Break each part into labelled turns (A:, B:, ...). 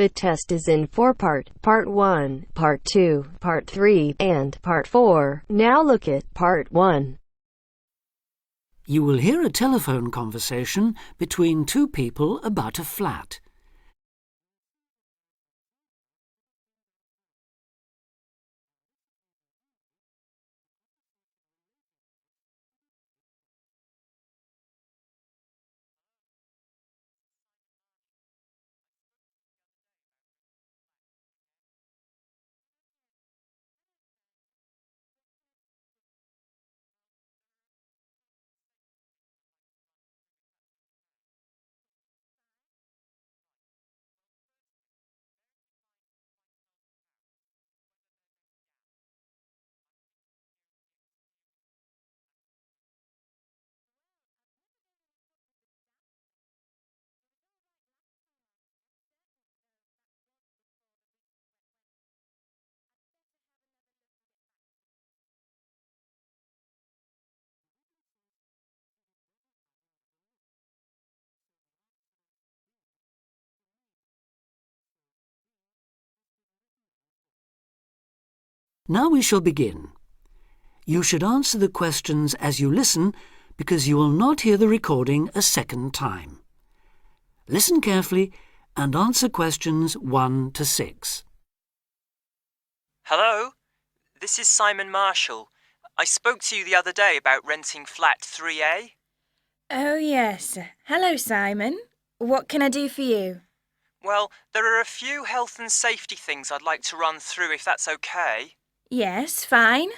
A: The test is in 4 parts: Part 1, Part 2, Part 3, and Part 4. Now look at Part 1.
B: You will hear a telephone conversation between two people about a flat. Now we shall begin. You should answer the questions as you listen because you will not hear the recording a second time. Listen carefully and answer questions 1 to 6.
C: Hello, this is Simon Marshall. I spoke to you the other day about renting flat 3A.
D: Oh, yes. Hello, Simon. What can I do for you?
C: Well, there are a few health and safety things I'd like to run through if that's okay.
D: Yes, fine.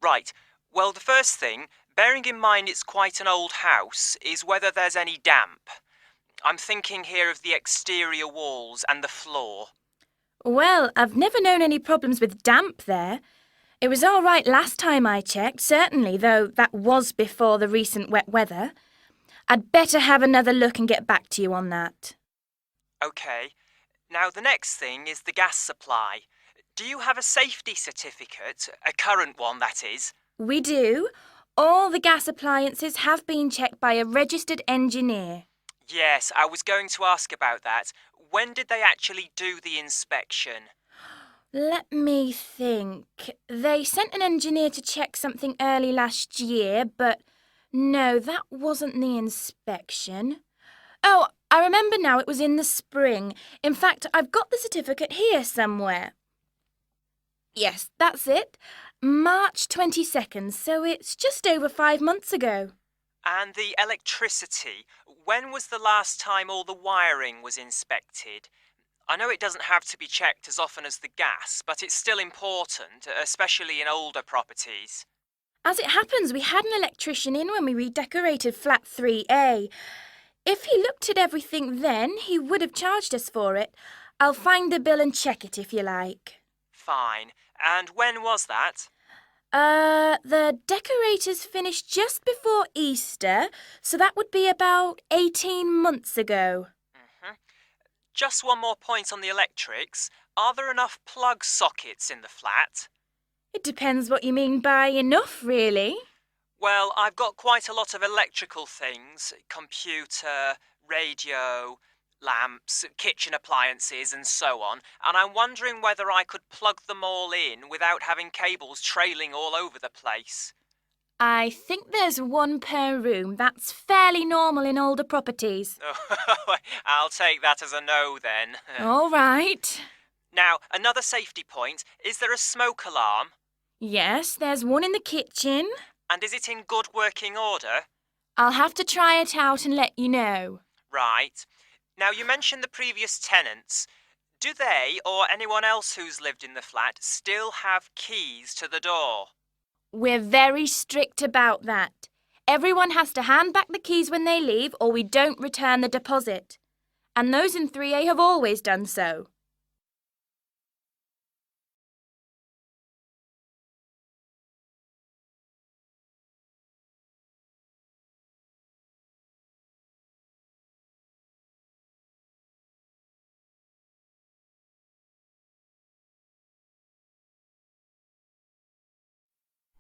C: Right, well, the first thing, bearing in mind it's quite an old house, is whether there's any damp. I'm thinking here of the exterior walls and the floor.
D: Well, I've never known any problems with damp there. It was all right last time I checked, certainly, though that was before the recent wet weather. I'd better have another look and get back to you on that.
C: OK. Now, the next thing is the gas supply. Do you have a safety certificate? A current one, that is?
D: We do. All the gas appliances have been checked by a registered engineer.
C: Yes, I was going to ask about that. When did they actually do the inspection?
D: Let me think. They sent an engineer to check something early last year, but no, that wasn't the inspection. Oh, I remember now, it was in the spring. In fact, I've got the certificate here somewhere. Yes, that's it. March 22nd, so it's just over 5 months ago.
C: And the electricity, when was the last time all the wiring was inspected? I know it doesn't have to be checked as often as the gas, but it's still important, especially in older properties.
D: As it happens, we had an electrician in when we redecorated flat 3A. If he looked at everything then, he would have charged us for it. I'll find the bill and check it if you like.
C: Fine. And when was that?
D: The decorators finished just before Easter, so that would be about 18 months ago.
C: Just one more point on the electrics. Are there enough plug sockets in the flat?
D: It depends what you mean by enough, really.
C: Well, I've got quite a lot of electrical things. Computer, radio, lamps, kitchen appliances and so on, and I'm wondering whether I could plug them all in without having cables trailing all over the place.
D: I think there's one per room. That's fairly normal in older properties.
C: I'll take that as a no then.
D: All right.
C: Now, another safety point. Is there a smoke alarm?
D: Yes, there's one in the kitchen.
C: And is it in good working order?
D: I'll have to try it out and let you know.
C: Right. Now, you mentioned the previous tenants. Do they, or anyone else who's lived in the flat, still have keys to the door?
D: We're very strict about that. Everyone has to hand back the keys when they leave or we don't return the deposit. And those in 3A have always done so.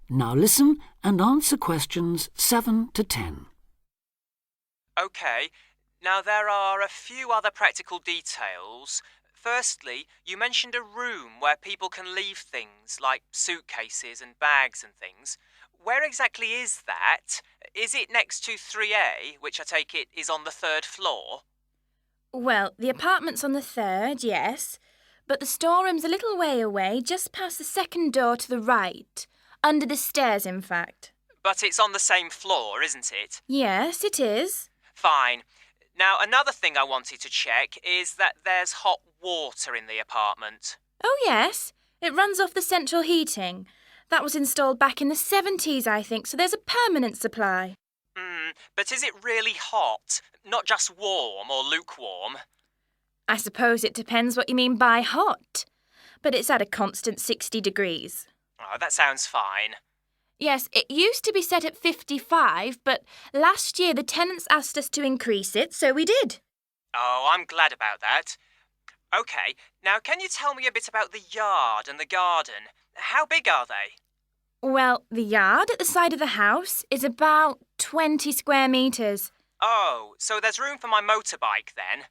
B: Now listen and answer questions 7 to 10.
C: OK. Now, there are a few other practical details. Firstly, you mentioned a room where people can leave things like suitcases and bags and things. Where exactly is that? Is it next to 3A, which I take it is on the third floor?
D: Well, the apartment's on the third, yes, but the storeroom's a little way away, just past the second door to the right. Under the stairs, in fact.
C: But it's on the same floor, isn't it?
D: Yes, it is.
C: Fine. Now, another thing I wanted to check is that there's hot water in the apartment.
D: Oh, yes. It runs off the central heating. That was installed back in the 70s, I think, so there's a permanent supply.
C: But is it really hot? Not just warm or lukewarm?
D: I suppose it depends what you mean by hot. But it's at a constant 60 degrees.
C: Oh, that sounds fine.
D: Yes, it used to be set at 55, but last year the tenants asked us to increase it, so we did.
C: Oh, I'm glad about that. OK, now can you tell me a bit about the yard and the garden? How big are they?
D: Well, the yard at the side of the house is about 20 square metres.
C: Oh, so there's room for my motorbike then?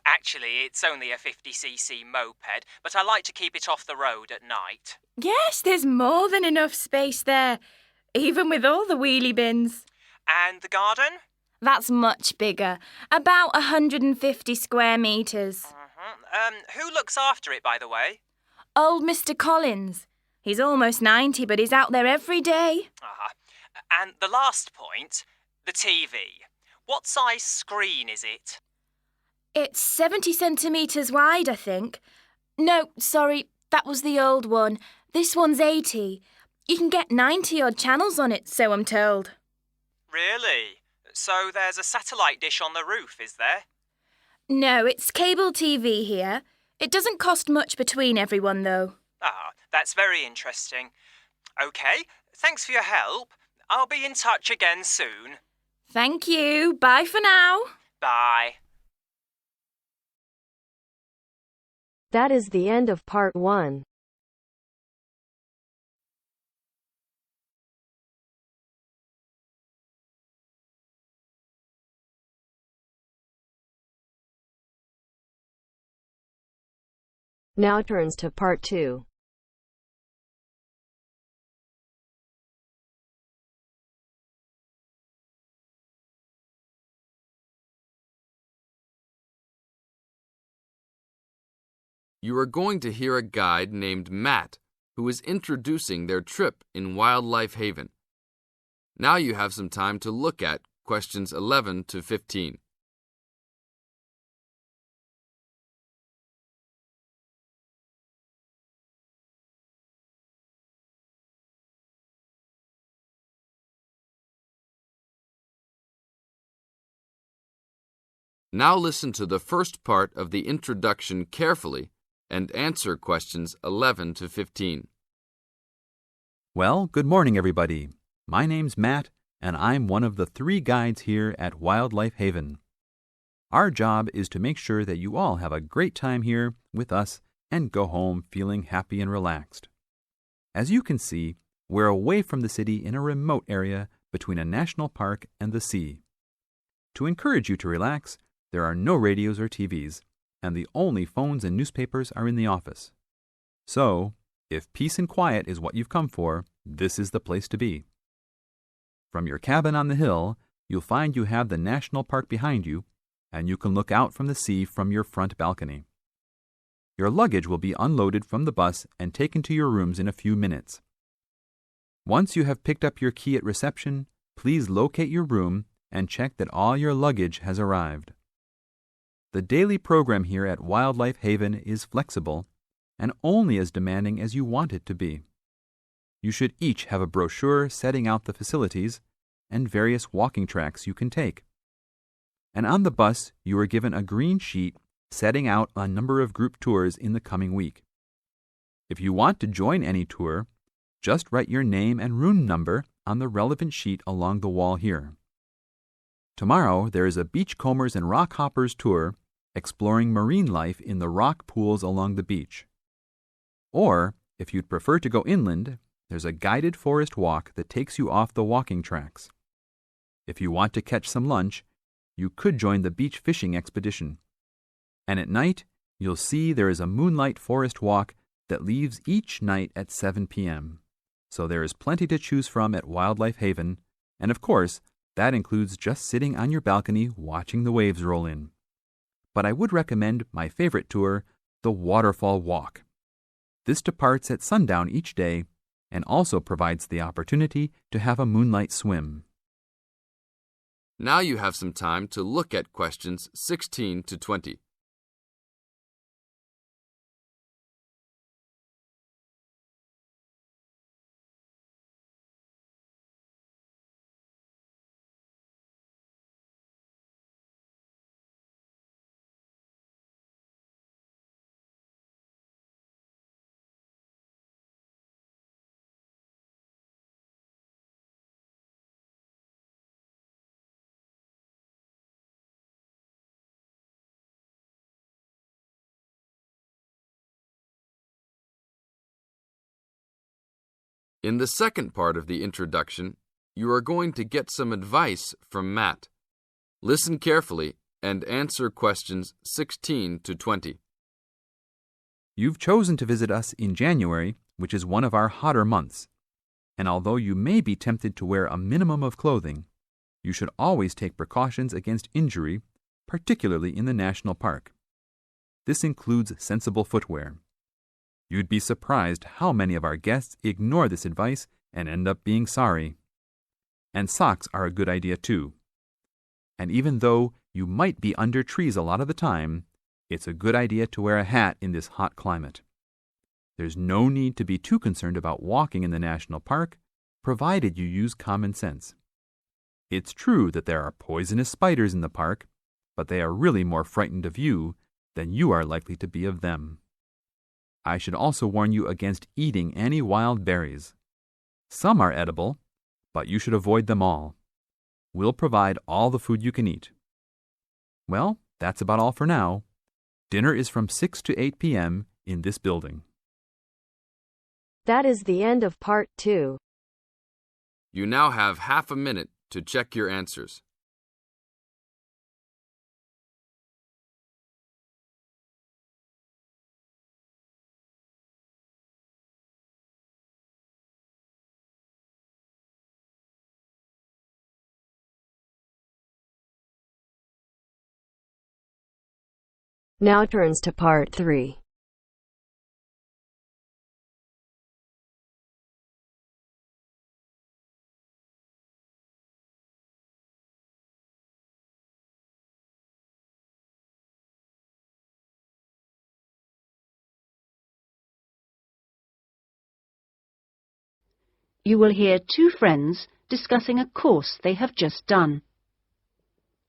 C: Actually, it's only a 50cc moped, but I like to keep it off the road at night.
D: Yes, there's more than enough space there, even with all the wheelie bins.
C: And the garden?
D: That's much bigger, about 150 square metres.
C: Who looks after it, by the way?
D: Old Mr. Collins. He's almost 90, but he's out there every day.
C: And the last point, the TV. What size screen is it?
D: It's 70 centimetres wide, I think. No, sorry, that was the old one. This one's 80. You can get 90-odd channels on it, so I'm told.
C: Really? So there's a satellite dish on the roof, is there?
D: No, it's cable TV here. It doesn't cost much between everyone, though.
C: That's very interesting. OK, thanks for your help. I'll be in touch again soon.
D: Thank you. Bye for now.
C: Bye.
A: That is the end of part 1. Now turns to part 2.
E: You are going to hear a guide named Matt who is introducing their trip in Wildlife Haven. Now you have some time to look at questions 11 to 15. Now listen to the first part of the introduction carefully and answer questions 11 to 15.
F: Well, good morning, everybody. My name's Matt, and I'm one of the 3 guides here at Wildlife Haven. Our job is to make sure that you all have a great time here with us and go home feeling happy and relaxed. As you can see, we're away from the city in a remote area between a national park and the sea. To encourage you to relax, there are no radios or TVs, and the only phones and newspapers are in the office. So, if peace and quiet is what you've come for, this is the place to be. From your cabin on the hill, you'll find you have the national park behind you, and you can look out from the sea from your front balcony. Your luggage will be unloaded from the bus and taken to your rooms in a few minutes. Once you have picked up your key at reception, please locate your room and check that all your luggage has arrived. The daily program here at Wildlife Haven is flexible and only as demanding as you want it to be. You should each have a brochure setting out the facilities and various walking tracks you can take. And on the bus, you are given a green sheet setting out a number of group tours in the coming week. If you want to join any tour, just write your name and room number on the relevant sheet along the wall here. Tomorrow, there is a beachcombers and rock hoppers tour exploring marine life in the rock pools along the beach. Or, if you'd prefer to go inland, there's a guided forest walk that takes you off the walking tracks. If you want to catch some lunch, you could join the beach fishing expedition. And at night, you'll see there is a moonlight forest walk that leaves each night at 7 p.m. So there is plenty to choose from at Wildlife Haven, and of course, that includes just sitting on your balcony watching the waves roll in. But I would recommend my favorite tour, the Waterfall Walk. This departs at sundown each day and also provides the opportunity to have a moonlight swim.
E: Now you have some time to look at questions 16 to 20. In the second part of the introduction, you are going to get some advice from Matt. Listen carefully and answer questions 16 to 20.
F: You've chosen to visit us in January, which is one of our hotter months. And although you may be tempted to wear a minimum of clothing, you should always take precautions against injury, particularly in the national park. This includes sensible footwear. You'd be surprised how many of our guests ignore this advice and end up being sorry. And socks are a good idea too. And even though you might be under trees a lot of the time, it's a good idea to wear a hat in this hot climate. There's no need to be too concerned about walking in the national park, provided you use common sense. It's true that there are poisonous spiders in the park, but they are really more frightened of you than you are likely to be of them. I should also warn you against eating any wild berries. Some are edible, but you should avoid them all. We'll provide all the food you can eat. Well, that's about all for now. Dinner is from 6 to 8 p.m. in this building.
A: That is the end of part 2.
E: You now have half a minute to check your answers.
A: Now turns to part 3.
G: You will hear two friends discussing a course they have just done.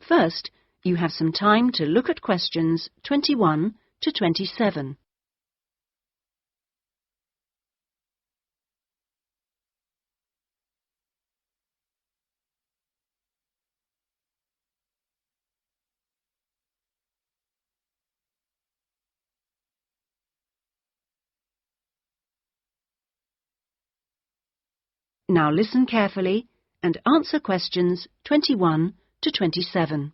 G: First, you have some time to look at questions 21 to 27. Now listen carefully and answer questions 21 to 27.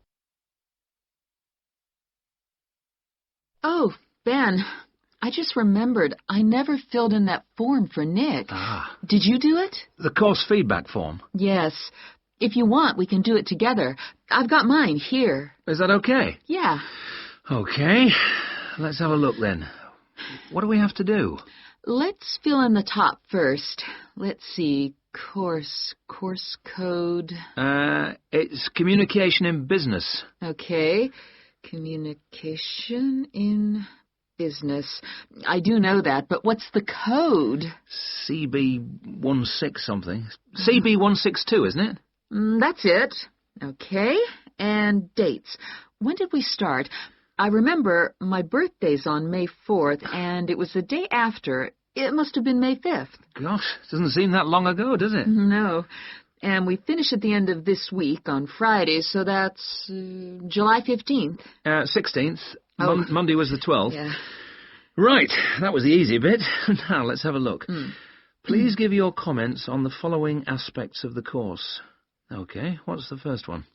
H: Oh, Ben, I just remembered I never filled in that form for Nick.
I: Ah.
H: Did you do it?
I: The course feedback form.
H: Yes. If you want, we can do it together. I've got mine here.
I: Is that okay?
H: Yeah.
I: Okay. Let's have a look then. What do we have to do?
H: Let's fill in the top first. Let's see. Course code.
I: It's communication in business.
H: Okay. Communication in business. I do know that, but what's the code?
I: CB16 something. CB162, isn't it?
H: That's it. Okay. And dates. When did we start? I remember my birthday's on May 4th, and it was the day after. It must have been May 5th.
I: Gosh, doesn't seem that long ago, does it?
H: No. And we finish at the end of this week on Friday, so that's July 15th.
I: 16th.
H: Oh.
I: Monday was the 12th.
H: Yeah.
I: Right, that was the easy bit. Now, let's have a look. Please give your comments on the following aspects of the course. Okay, what's the first one?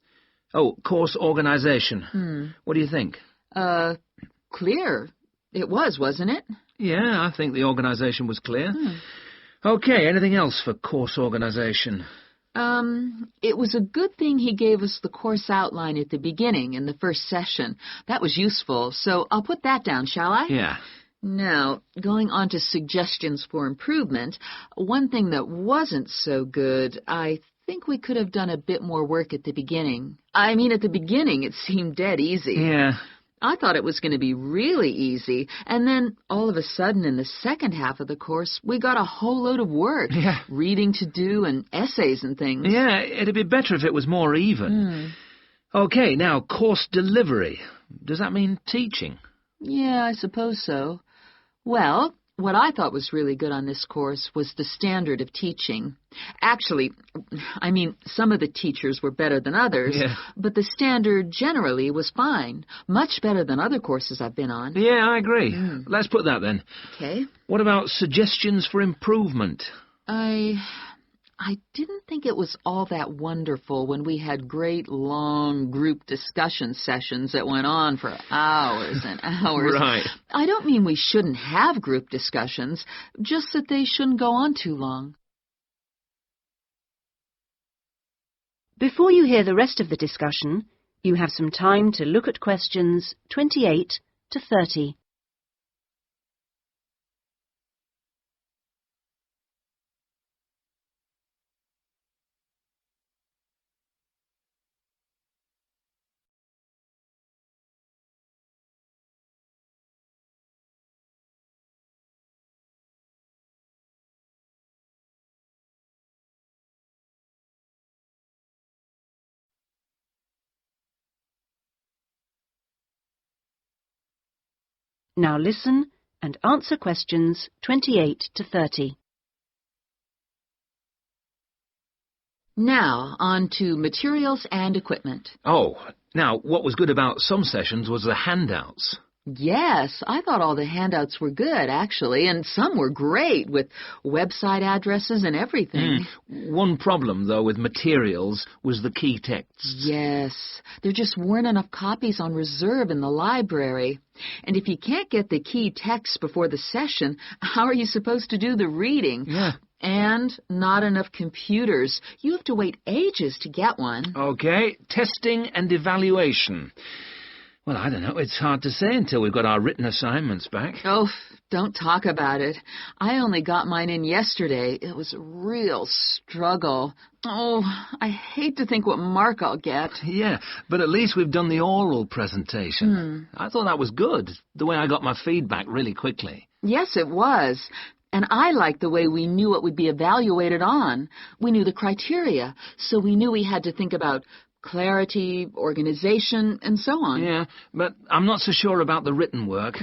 I: Oh, course organisation. What do you think?
H: Clear. It was, wasn't it?
I: Yeah, I think the organisation was clear. OK, anything else for course organisation?
H: It was a good thing he gave us the course outline at the beginning in the first session. That was useful, so I'll put that down, shall I?
I: Yeah.
H: Now, going on to suggestions for improvement, one thing that wasn't so good, I think we could have done a bit more work at the beginning. I mean, at the beginning it seemed dead easy.
I: Yeah.
H: I thought it was going to be really easy, and then all of a sudden in the second half of the course, we got a whole load of work.
I: Yeah.
H: Reading to do and essays and things.
I: Yeah, it'd be better if it was more even. OK, now, course delivery. Does that mean teaching?
H: Yeah, I suppose so. Well, what I thought was really good on this course was the standard of teaching. Actually, I mean, some of the teachers were better than others, but the standard generally was fine. Much better than other courses I've been on.
I: Yeah, I agree. Let's put that then.
H: Okay.
I: What about suggestions for improvement?
H: I didn't think it was all that wonderful when we had great, long group discussion sessions that went on for hours and hours.
I: Right.
H: I don't mean we shouldn't have group discussions, just that they shouldn't go on too long.
G: Before you hear the rest of the discussion, you have some time to look at questions 28 to 30. Now listen and answer questions 28 to 30.
H: Now, on to materials and equipment.
I: Oh, now, what was good about some sessions was the handouts.
H: Yes, I thought all the handouts were good, actually, and some were great, with website addresses and everything.
I: One problem, though, with materials was the key texts.
H: Yes, there just weren't enough copies on reserve in the library. And if you can't get the key texts before the session, how are you supposed to do the reading?
I: Yeah.
H: And not enough computers. You have to wait ages to get one.
I: OK, testing and evaluation. Well, I don't know. It's hard to say until we've got our written assignments back.
H: Oh, don't talk about it. I only got mine in yesterday. It was a real struggle. Oh, I hate to think what mark I'll get.
I: Yeah, but at least we've done the oral presentation. I thought that was good, the way I got my feedback really quickly.
H: Yes, it was. And I liked the way we knew what would be evaluated on. We knew the criteria, so we knew we had to think about clarity, organization, and so on.
I: Yeah, but I'm not so sure about the written work.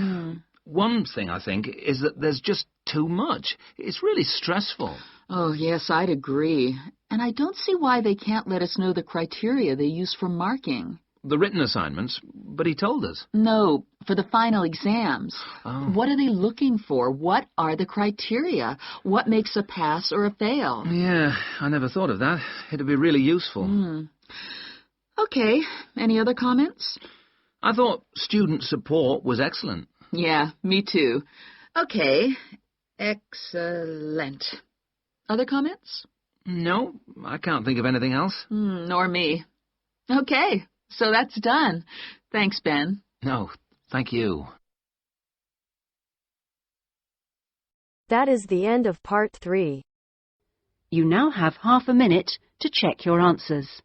I: One thing, I think, is that there's just too much. It's really stressful.
H: Oh, yes, I'd agree. And I don't see why they can't let us know the criteria they use for marking.
I: The written assignments, but he told us.
H: No, for the final exams.
I: Oh.
H: What are they looking for? What are the criteria? What makes a pass or a fail?
I: Yeah, I never thought of that. It'd be really useful.
H: Okay, any other comments?
I: I thought student support was excellent.
H: Yeah, me too. Okay, excellent. Other comments?
I: No, I can't think of anything else.
H: Nor me. Okay, so that's done. Thanks, Ben.
I: No, thank you.
A: That is the end of part 3.
G: You now have half a minute to check your answers.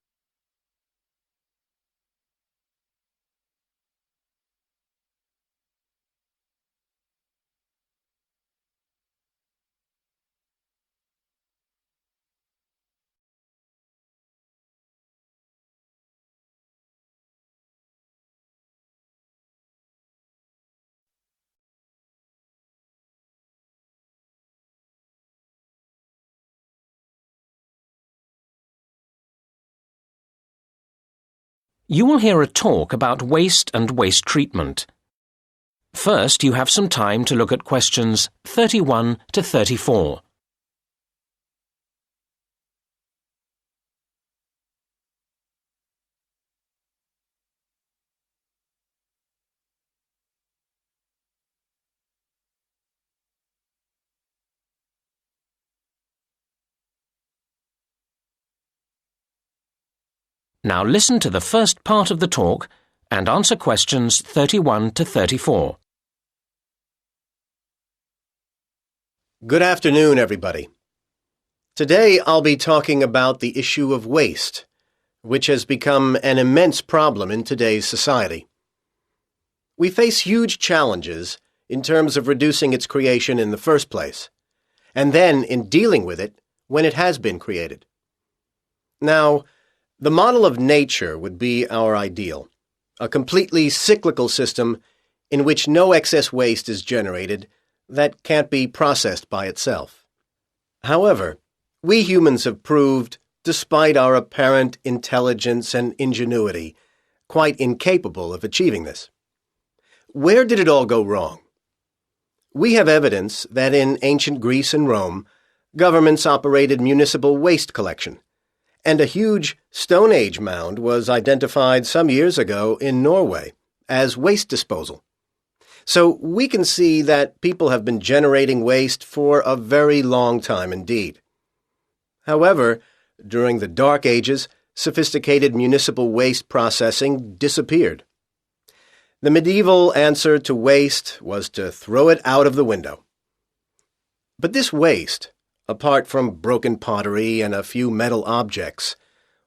J: You will hear a talk about waste and waste treatment. First, you have some time to look at questions 31 to 34. Now listen to the first part of the talk and answer questions 31 to 34.
K: Good afternoon, everybody. Today I'll be talking about the issue of waste, which has become an immense problem in today's society. We face huge challenges in terms of reducing its creation in the first place, and then in dealing with it when it has been created. Now, the model of nature would be our ideal, a completely cyclical system in which no excess waste is generated that can't be processed by itself. However, we humans have proved, despite our apparent intelligence and ingenuity, quite incapable of achieving this. Where did it all go wrong? We have evidence that in ancient Greece and Rome, governments operated municipal waste collection, and a huge Stone Age mound was identified some years ago in Norway as waste disposal. So we can see that people have been generating waste for a very long time indeed. However, during the Dark Ages, sophisticated municipal waste processing disappeared. The medieval answer to waste was to throw it out of the window. But this waste, apart from broken pottery and a few metal objects,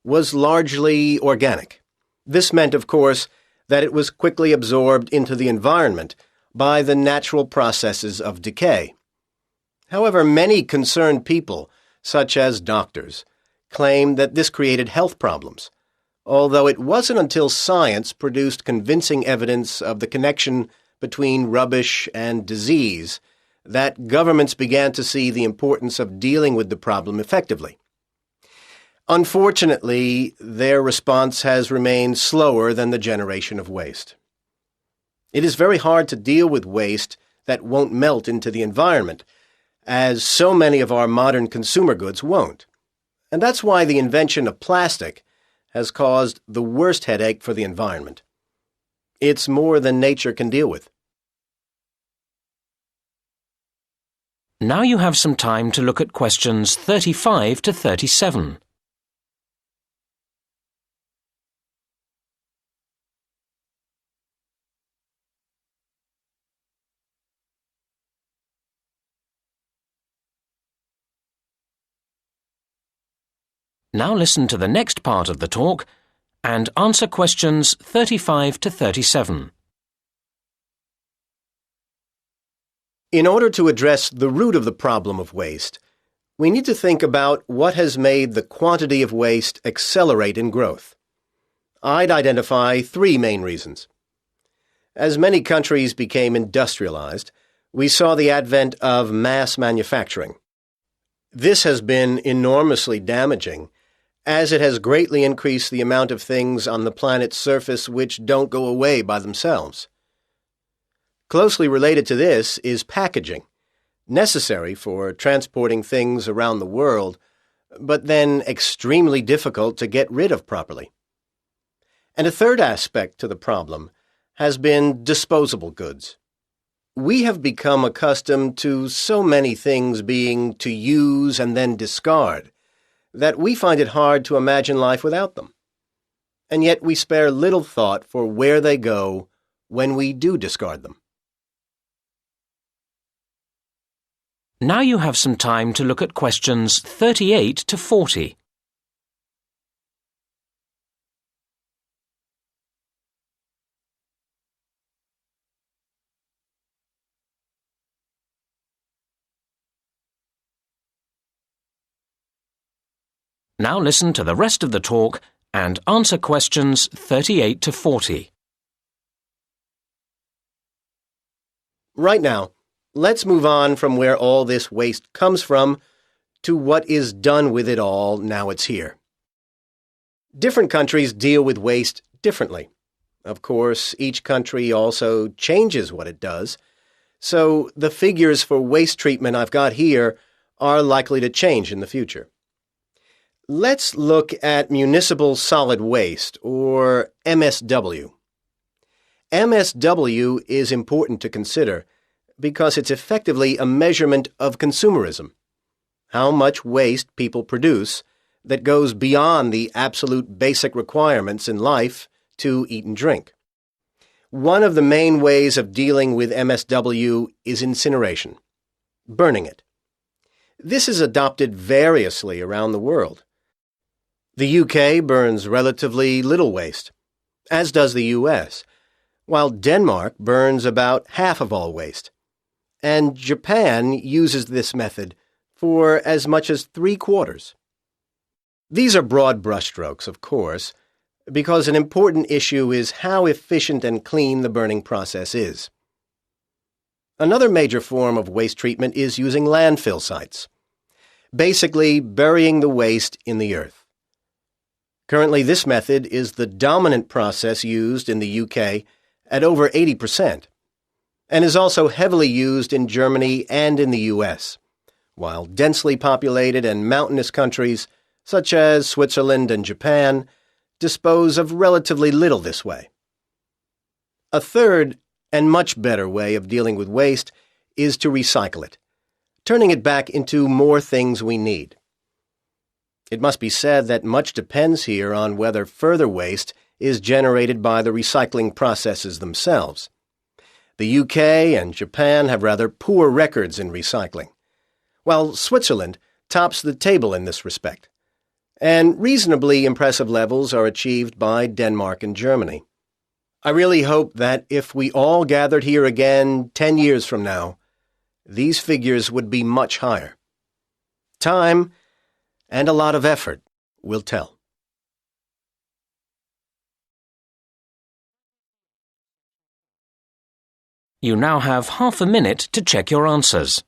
K: was largely organic. This meant, of course, that it was quickly absorbed into the environment by the natural processes of decay. However, many concerned people, such as doctors, claim that this created health problems, although it wasn't until science produced convincing evidence of the connection between rubbish and disease that governments began to see the importance of dealing with the problem effectively. Unfortunately, their response has remained slower than the generation of waste. It is very hard to deal with waste that won't melt into the environment, as so many of our modern consumer goods won't. And that's why the invention of plastic has caused the worst headache for the environment. It's more than nature can deal with.
J: Now you have some time to look at questions 35 to 37. Now listen to the next part of the talk and answer questions 35 to 37.
K: In order to address the root of the problem of waste, we need to think about what has made the quantity of waste accelerate in growth. I'd identify three main reasons. As many countries became industrialized, we saw the advent of mass manufacturing. This has been enormously damaging, as it has greatly increased the amount of things on the planet's surface which don't go away by themselves. Closely related to this is packaging, necessary for transporting things around the world, but then extremely difficult to get rid of properly. And a third aspect to the problem has been disposable goods. We have become accustomed to so many things being to use and then discard that we find it hard to imagine life without them. And yet we spare little thought for where they go when we do discard them.
J: Now you have some time to look at questions 38 to 40. Now listen to the rest of the talk and answer questions 38 to 40.
K: Right now, let's move on from where all this waste comes from to what is done with it all now it's here. Different countries deal with waste differently. Of course, each country also changes what it does, so the figures for waste treatment I've got here are likely to change in the future. Let's look at municipal solid waste, or MSW. MSW is important to consider because it's effectively a measurement of consumerism, how much waste people produce that goes beyond the absolute basic requirements in life to eat and drink. One of the main ways of dealing with MSW is incineration, burning it. This is adopted variously around the world. The UK burns relatively little waste, as does the US, while Denmark burns about half of all waste, and Japan uses this method for as much as 3/4. These are broad brushstrokes, of course, because an important issue is how efficient and clean the burning process is. Another major form of waste treatment is using landfill sites, basically burying the waste in the earth. Currently, this method is the dominant process used in the UK at over 80%, and is also heavily used in Germany and in the US, while densely populated and mountainous countries such as Switzerland and Japan dispose of relatively little this way. A third and much better way of dealing with waste is to recycle it, turning it back into more things we need. It must be said that much depends here on whether further waste is generated by the recycling processes themselves. The UK and Japan have rather poor records in recycling, while Switzerland tops the table in this respect, and reasonably impressive levels are achieved by Denmark and Germany. I really hope that if we all gathered here again 10 years from now, these figures would be much higher. Time and a lot of effort will tell.
J: You now have half a minute to check your answers.